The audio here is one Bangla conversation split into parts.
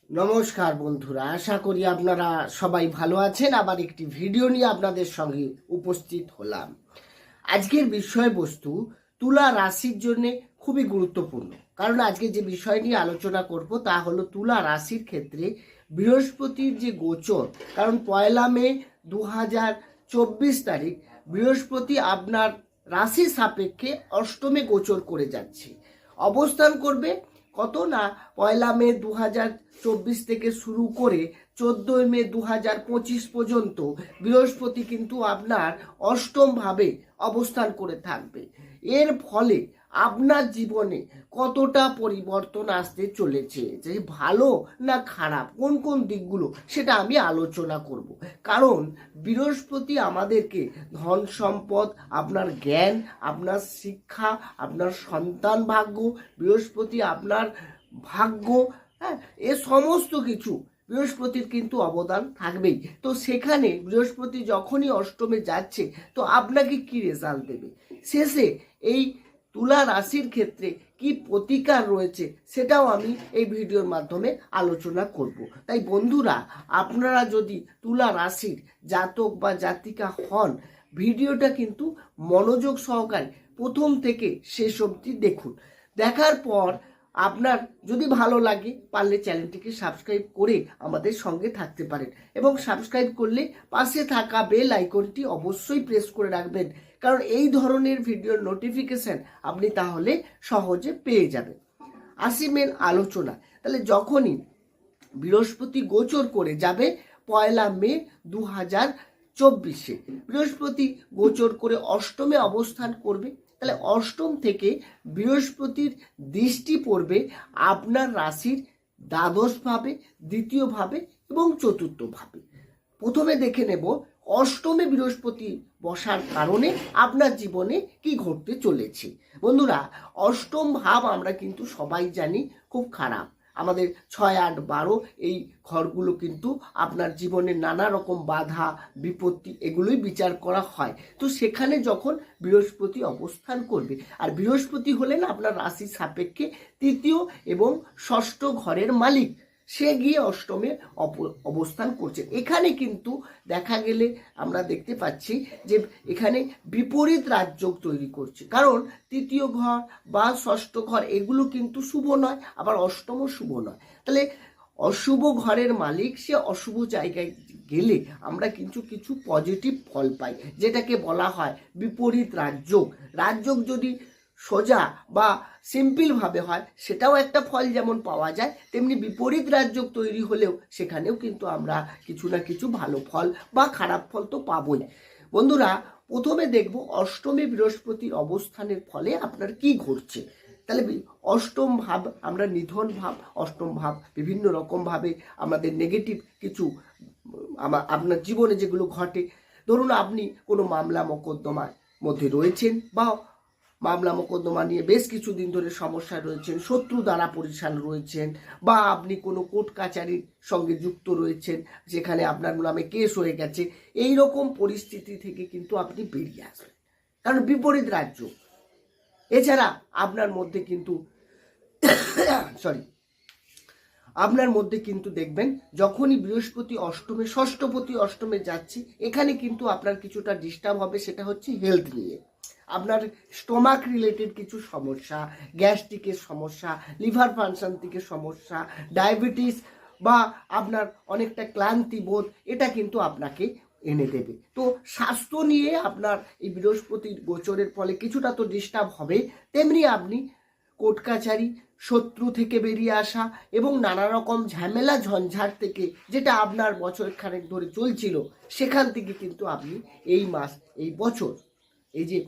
নমস্কার বন্ধুরা, আশা করি আপনারা সবাই ভালো আছেন। আবার একটি ভিডিও নিয়ে আপনাদের সঙ্গে উপস্থিত হলাম। আজকের বিষয়বস্তু তুলা রাশির জন্য খুবই গুরুত্বপূর্ণ, কারণ আজকে যে বিষয় নিয়ে আলোচনা করব তা হলো তুলা রাশির ক্ষেত্রে বৃহস্পতির যে গোচর। কারণ 1 মে 2024 তারিখ বৃহস্পতি আপনার রাশির সাপেক্ষে অষ্টমে গোচর করে যাচ্ছে, অবস্থান করবে কত না 1 মে 2024 থেকে শুরু করে 14 মে 2025 পর্যন্ত বৃহস্পতি কিন্তু আপনার অষ্টম ভাবে অবস্থান করে থাকবে। এর ফলে আপনার জীবনে কতটা পরিবর্তন আসতে চলেছে, যে ভালো না খারাপ, কোন কোন দিকগুলো, সেটা আমি আলোচনা করব। কারণ বৃহস্পতি আমাদেরকে ধন সম্পদ, আপনার জ্ঞান, আপনার শিক্ষা, আপনার সন্তান ভাগ্য, বৃহস্পতি আপনার ভাগ্য, হ্যাঁ, এ সমস্ত কিছু বৃহস্পতির কিন্তু অবদান থাকবেই। তো সেখানে বৃহস্পতি যখনই অষ্টমে যাচ্ছে, তো আপনাকে কি রেজাল্ট দেবে, শেষে এই তুলা রাশির ক্ষেত্রে কি প্রতিকার রয়েছে, সেটাও আমি এই ভিডিওর মাধ্যমে আলোচনা করব। তাই বন্ধুরা, আপনারা যদি তুলা রাশির জাতক বা জাতিকা হন, ভিডিওটা কিন্তু মনোযোগ সহকারে প্রথম থেকে শেষ অবধি দেখুন। দেখার পর আপনার যদি ভালো লাগে, পারলে চ্যানেলটিকে সাবস্ক্রাইব করে আমাদের সঙ্গে থাকতে পারেন, এবং সাবস্ক্রাইব করলে পাশে থাকা বেল আইকনটি অবশ্যই প্রেস করে রাখবেন, কারণ এই ধরনের ভিডিওর নোটিফিকেশন আপনি তাহলে সহজে পেয়ে যাবেন। আসি মেন আলোচনা। তাহলে যখনই বৃহস্পতি গোচর করে যাবে 1 মে 2024, বৃহস্পতি গোচর করে অষ্টমে অবস্থান করবে। তাহলে অষ্টম থেকে বৃহস্পতির দৃষ্টি পড়বে আপনার রাশির দ্বাদশ ভাবে, দ্বিতীয় ভাবে এবং চতুর্থ ভাবে। প্রথমে দেখে নেব অষ্টমে বৃহস্পতি বসার কারণে আপনার জীবনে কি ঘটতে চলেছে। বন্ধুরা, অষ্টম ভাব আমরা কিন্তু সবাই জানি খুব খারাপ। আমাদের 6, 8, 12 এই ঘরগুলো কিন্তু আপনার জীবনে নানা রকম বাধা বিপত্তি এগুলোই বিচার করা হয়। তো সেখানে যখন বৃহস্পতি অবস্থান করবে, আর বৃহস্পতি হলেন আপনার রাশির সাপেক্ষে তৃতীয় এবং ষষ্ঠ ঘরের মালিক, সে গিয়ে অষ্টমে অবস্থান করছে। এখানে কিন্তু দেখা গেলে আমরা দেখতে পাচ্ছি যে এখানে বিপরীত রাজযোগ তৈরি করছে, কারণ তৃতীয় ঘর বা ষষ্ঠ ঘর এগুলো কিন্তু শুভ নয়, আবার অষ্টমও শুভ নয়। তাহলে অশুভ ঘরের মালিক সে অশুভ জায়গায় গেলে আমরা কিন্তু কিছু পজিটিভ ফল পাই, যেটাকে বলা হয় বিপরীত রাজযোগ। রাজযোগ যদি সোজা বা সিম্পল ভাবে হয়, সেটাও একটা ফল যেমন পাওয়া যায়, তেমনি বিপরীত রাজযোগ তৈরি হলেও সেখানেও কিন্তু আমরা কিছু না কিছু ভালো ফল বা খারাপ ফল তো পাবোই। বন্ধুরা, প্রথমে দেখব অষ্টমে বৃহস্পতির অবস্থানের ফলে আপনার কি ঘটছে। তাহলে অষ্টম ভাব আমরা নিধন ভাব। অষ্টম ভাব বিভিন্ন রকম ভাবে আমাদের নেগেটিভ কিছু আপনার জীবনে যেগুলো ঘটে, ধরুন আপনি কোনো মামলা মোকদ্দমার মধ্যে রয়েছেন, বা মামলা মোকদ্দমা নিয়ে বেশ কিছুদিন ধরে সমস্যা রয়েছেন, শত্রু দ্বারা পরিশান রয়েছেন, বা আপনি কোনো কোর্ট কাচারির সঙ্গে যুক্ত রয়েছেন, যেখানে আপনার নামে কেস হয়ে গেছে। এই রকম পরিস্থিতি থেকে কিন্তু আপনি বেরিয়ে আসবেন, কারণ বিপরীত রাজ্য। এছাড়া আপনার মধ্যে কিন্তু আপনার মধ্যে কিন্তু দেখবেন যখনই বৃহস্পতি অষ্টমে, ষষ্ঠপতি অষ্টমে যাচ্ছে, এখানে কিন্তু আপনার কিছুটা ডিস্টার্ব হবে। সেটা হচ্ছে হেলথ নিয়ে, আপনার স্টোমাক রিলেটেড কিছু সমস্যা, গ্যাস্ট্রিকের সমস্যা, লিভার ফাংশন থেকে সমস্যা, ডায়াবেটিস, বা আপনার অনেকটা ক্লান্তি বোধ, এটা কিন্তু আপনাকে এনে দেবে। তো স্বাস্থ্য নিয়ে আপনার এই বৃহস্পতির গোচরের ফলে কিছুটা তো ডিস্টার্ব হবে, তেমনি আপনি কোর্ট কাছারি, শত্রু থেকে বেরিয়ে আসা এবং নানা রকম ঝামেলা ঝঞ্ঝাট থেকে, যেটা আপনার বছর খানেক ধরে চলছিল, সেখান থেকে কিন্তু আপনি এই মাস, এই বছর, এই যে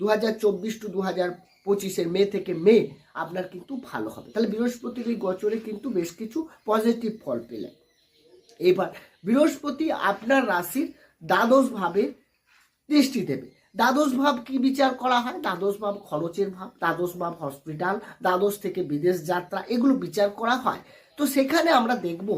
2024 টু 2025 মে থেকে মে আপনার কিন্তু ভালো হবে। তাহলে বৃহস্পতির এই গোচরে কিন্তু বেশ কিছু পজিটিভ ফল পেলেন। এবার বৃহস্পতি আপনার রাশির দ্বাদশ ভাবে দৃষ্টি দেবে। দ্বাদশ ভাব কি বিচার করা হয়? দ্বাদশ ভাব খরচের ভাব, দ্বাদশ ভাব হসপিটাল, দ্বাদশ থেকে বিদেশ যাত্রা, এগুলো বিচার করা হয়। তো সেখানে আমরা দেখব,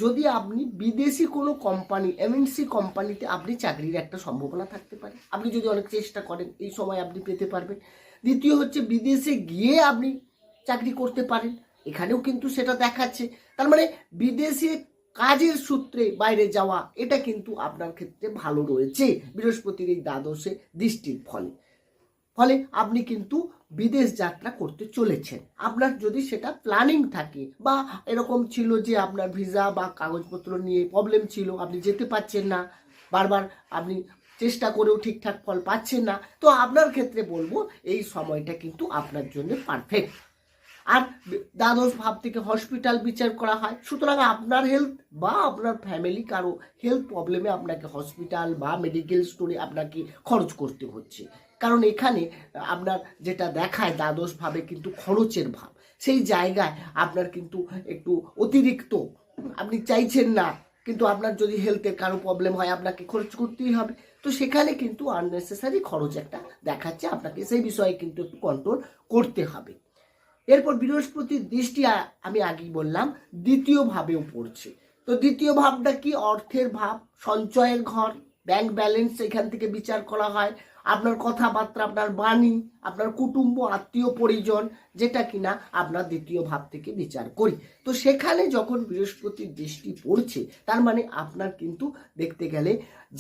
যদি আপনি বিদেশি কোনো কোম্পানি, এমএনসি কোম্পানিতে আপনি চাকরির একটা সম্ভাবনা থাকতে পারে, আপনি যদি অনেক চেষ্টা করেন এই সময় আপনি পেতে পারবেন। দ্বিতীয় হচ্ছে বিদেশে গিয়ে আপনি চাকরি করতে পারেন, এখানেও কিন্তু সেটা দেখাচ্ছে। তার মানে বিদেশে কাজের সূত্রে বাইরে যাওয়া, এটা কিন্তু আপনার ক্ষেত্রে ভালো রয়েছে বৃহস্পতির এই দ্বাদশে দৃষ্টির ফলে। ফলে আপনি কিন্তু বিদেশ যাত্রা করতে চলেছেন। আপনার যদি সেটা প্ল্যানিং থাকে বা এরকম ছিল যে আপনার ভিসা বা কাগজপত্র নিয়ে প্রবলেম ছিল, আপনি যেতে পারছেন না, বারবার আপনি চেষ্টা করেও ঠিকঠাক ফল পাচ্ছেন না, তো আপনার ক্ষেত্রে বলবো এই সময়টা কিন্তু আপনার জন্য পারফেক্ট। আর দ্বাদশ ভাব থেকে হসপিটাল বিচার করা হয়, সুতরাং আপনার হেলথ বা আপনার ফ্যামিলি কারো হেলথ প্রবলেমে আপনাকে হসপিটাল বা মেডিকেল স্টোরে আপনাকে খরচ করতে হচ্ছে। কারণ এখানে আপনার যেটা দেখায় দ্বাদশ ভাবে কিন্তু খরচের ভাব, সেই জায়গায় আপনার কিন্তু একটু অতিরিক্ত আপনি চাইছেন না, কিন্তু আপনার যদি হেলথের কারো প্রবলেম হয় আপনাকে খরচ করতেই হবে। তো সেখানে কিন্তু আননেসেসারি খরচ একটা দেখাচ্ছে, আপনাকে সেই বিষয়ে কিন্তু একটু কন্ট্রোল করতে হবে। এরপর বৃহস্পতির দৃষ্টি আমি আগেই বললাম দ্বিতীয় ভাবেও পড়ছে। তো দ্বিতীয় ভাবটা কি? অর্থের ভাব, সঞ্চয়ের ঘর, ব্যাংক ব্যালেন্স এখান থেকে বিচার করা হয়। আপনার কথাবার্তা, আপনার বাণী, আপনার কুটুম্ব, আত্মীয় পরিজন, যেটা কিনা আপনার দ্বিতীয় ভাব থেকে বিচার করি। তো সেখানে যখন বৃহস্পতির দৃষ্টি পড়ছে, তার মানে আপনার কিন্তু দেখতে গেলে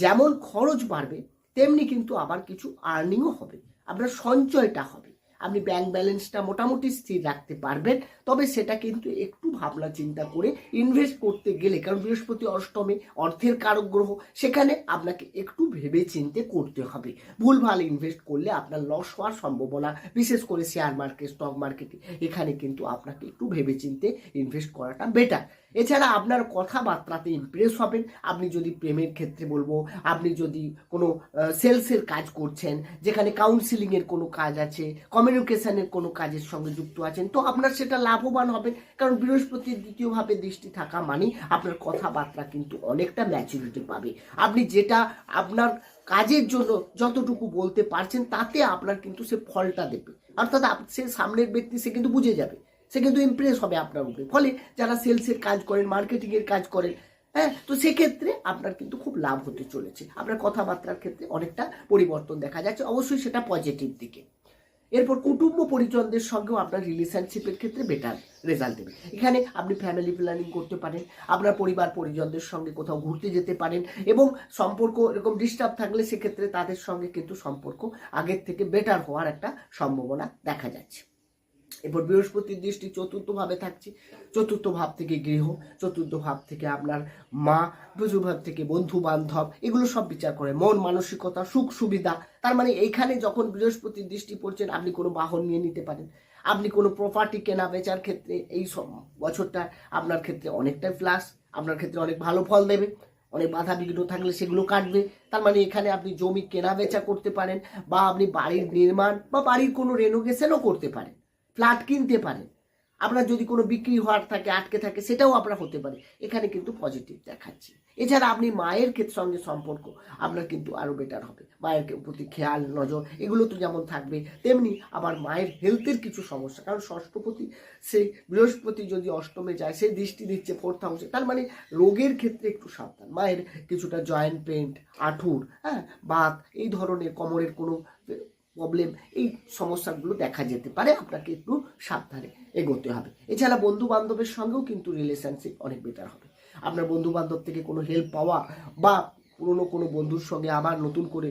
যেমন খরচ বাড়বে, তেমনি কিন্তু আবার কিছু আর্নিংও হবে, আপনার সঞ্চয়টা হবে। আপনি ব্যাংক ব্যালেন্সটা মোটামুটি স্থির রাখতে পারবেন, তবে সেটা কিন্তু একটু ভাবনা চিন্তা করে ইনভেস্ট করতে গেলে, কারণ বৃহস্পতি অষ্টমে অর্থের কারক গ্রহ, সেখানে আপনাকে একটু ভেবে চিন্তে করতে হবে। ভুলভাল ইনভেস্ট করলে আপনার লস হওয়ার সম্ভাবনা, বিশেষ করে শেয়ার মার্কেট, স্টক মার্কেটে, এখানে কিন্তু আপনাকে একটু ভেবে চিন্তে ইনভেস্ট করাটা বেটার। এছাড়া আপনার কথাবার্তাতে ইমপ্রেস হবেন। আপনি যদি প্রেমের ক্ষেত্রে বলবো, আপনি যদি কোনো সেলসের কাজ করছেন, যেখানে কাউন্সিলিংয়ের কোনো কাজ আছে, কমিউনিকেশনের কোনো কাজের সঙ্গে যুক্ত আছেন, তো আপনার সেটা লাভবান হবেন। কারণ বৃহস্পতির দ্বিতীয়ভাবে দৃষ্টি থাকা মানে আপনার কথাবার্তা কিন্তু অনেকটা ম্যাচুরিটি পাবে। আপনি যেটা আপনার কাজের জন্য যতটুকু বলতে পারছেন, তাতে আপনার কিন্তু সে ফলটা দেবে। অর্থাৎ সে সামনের ব্যক্তি, সে কিন্তু বুঝে যাবে, সে কিন্তু ইমপ্রেস হবে আপনার উপরে। ফলে যারা সেলসের কাজ করেন, মার্কেটিংয়ের কাজ করেন, হ্যাঁ, তো সেক্ষেত্রে আপনার কিন্তু খুব লাভ হতে চলেছে। আপনার কথাবার্তার ক্ষেত্রে অনেকটা পরিবর্তন দেখা যাচ্ছে, অবশ্যই সেটা পজিটিভ দিকে। এরপর কুটুম্ব পরিজনদের সঙ্গেও আপনার রিলেশনশিপের ক্ষেত্রে বেটার রেজাল্ট দেবে। এখানে আপনি ফ্যামিলি প্ল্যানিং করতে পারেন, আপনার পরিবার পরিজনদের সঙ্গে কোথাও ঘুরতে যেতে পারেন, এবং সম্পর্ক এরকম ডিস্টার্ব থাকলে সেক্ষেত্রে তাদের সঙ্গে কিন্তু সম্পর্ক আগের থেকে বেটার হওয়ার একটা সম্ভাবনা দেখা যাচ্ছে। এরপর বৃহস্পতির দৃষ্টি চতুর্থ ভাবে থাকছে। চতুর্থ ভাব থেকে গৃহ, চতুর্থ ভাব থেকে আপনার মা, চতুর্থ ভাব থেকে বন্ধু বান্ধব, এগুলো সব বিচার করে। মন মানসিকতা, সুখ সুবিধা। তার মানে এইখানে যখন বৃহস্পতির দৃষ্টি পড়ছেন, আপনি কোনো বাহন নিয়ে নিতে পারেন, আপনি কোনো প্রপার্টি কেনা বেচার ক্ষেত্রে এই বছরটা আপনার ক্ষেত্রে অনেকটাই প্লাস, আপনার ক্ষেত্রে অনেক ভালো ফল দেবে। অনেক বাধা বিঘ্ন থাকলে সেগুলো কাটবে। তার মানে এখানে আপনি জমি কেনা বেচা করতে পারেন, বা আপনি বাড়ির নির্মাণ বা বাড়ির কোনো রেনোভেশনও করতে পারেন, ফ্ল্যাট কিনতে পারেন। আপনার যদি কোনো বিক্রি হওয়ার থাকে, আটকে থাকে, সেটাও আপনার হতে পারে। এখানে কিন্তু পজিটিভ দেখাচ্ছে। এছাড়া আপনি মায়ের সঙ্গে সম্পর্ক আপনার কিন্তু আরও বেটার হবে। মায়ের প্রতি খেয়াল নজর এগুলো তো যেমন থাকবে, তেমনি আবার মায়ের হেলথের কিছু সমস্যা, কারণ ষষ্ঠপতি সেই বৃহস্পতি যদি অষ্টমে যায়, সে দৃষ্টি দিচ্ছে ফোর্থ হাউসে, তার মানে রোগের ক্ষেত্রে একটু সাবধান। মায়ের কিছুটা জয়েন্ট পেইন, আঁঠুর, হ্যাঁ, বাত, এই ধরনের কোমরের কোনো প্রবলেম, এই সমস্যাগুলো দেখা যেতে পারে, আপনাকে একটু সাবধানে এগোতে হবে। এছাড়া বন্ধু বান্ধবের সঙ্গেও কিন্তু রিলেশনশিপ অনেক বেটার হবে। আপনার বন্ধু বান্ধব থেকে কোনো হেল্প পাওয়া, বা পুরনো কোনো বন্ধুর সঙ্গে আবার নতুন করে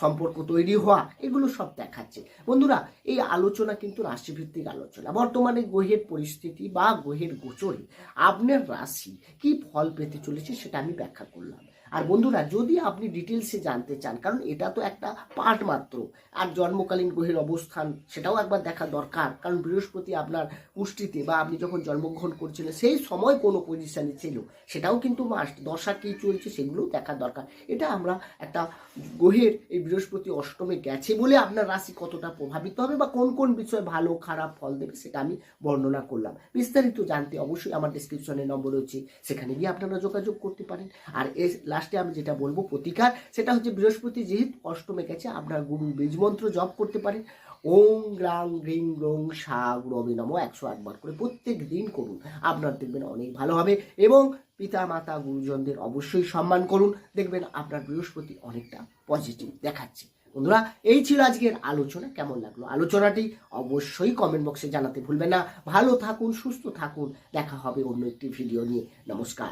সম্পর্ক তৈরি হওয়া, এগুলো সব দেখাচ্ছে। বন্ধুরা, এই আলোচনা কিন্তু রাশিভিত্তিক আলোচনা। বর্তমানে গ্রহের পরিস্থিতি বা গ্রহের গোচরে আপনার রাশি কি ফল পেতে চলেছে সেটা আমি ব্যাখ্যা করলাম। আর বন্ধুরা, যদি আপনি ডিটেলসে জানতে চান, কারণ এটা তো একটা পার্ট মাত্র, আর জন্মকালীন গ্রহের অবস্থান সেটাও একবার দেখা দরকার, কারণ বৃহস্পতি আপনার পুষ্টিতে বা আপনি যখন জন্মগ্রহণ করছিলেন সেই সময় কোনো পজিশনে ছিল, সেটাও কিন্তু মাস্ট। দশা কী চলছে সেগুলোও দেখা দরকার। এটা আমরা একটা গ্রহের এই বৃহস্পতি অষ্টমে গেছে বলে আপনার রাশি কতটা প্রভাবিত হবে বা কোন কোন বিষয়ে ভালো খারাপ ফল দেবে সেটা আমি বর্ণনা করলাম। বিস্তারিত জানতে অবশ্যই আমার ডেসক্রিপশনে নম্বর রয়েছে, সেখানে গিয়ে আপনারা যোগাযোগ করতে পারেন। আর এর লাস্টে আমি যেটা বলবো প্রতিকার, সেটা হচ্ছে বৃহস্পতি যেহেতু অষ্টমে গেছে, আপনার গুরু বীজ মন্ত্র জপ করতে পারেন। ওং গ্রাং গ্রিং গ্রং সা গুরবে নমঃ 108 বার করে প্রত্যেক দিন করুন, আপনার দেখবেন অনেক ভালো হবে। এবং পিতা মাতা গুরুজনদের অবশ্যই সম্মান করুন, দেখবেন আপনার বৃহস্পতি অনেকটা পজিটিভ দেখাচ্ছে। বন্ধুরা, এই ছিল আজকের আলোচনা। কেমন লাগলো আলোচনাটি অবশ্যই কমেন্ট বক্সে জানাতে ভুলবেন না। ভালো থাকুন, সুস্থ থাকুন, দেখা হবে অন্য একটি ভিডিও নিয়ে। নমস্কার।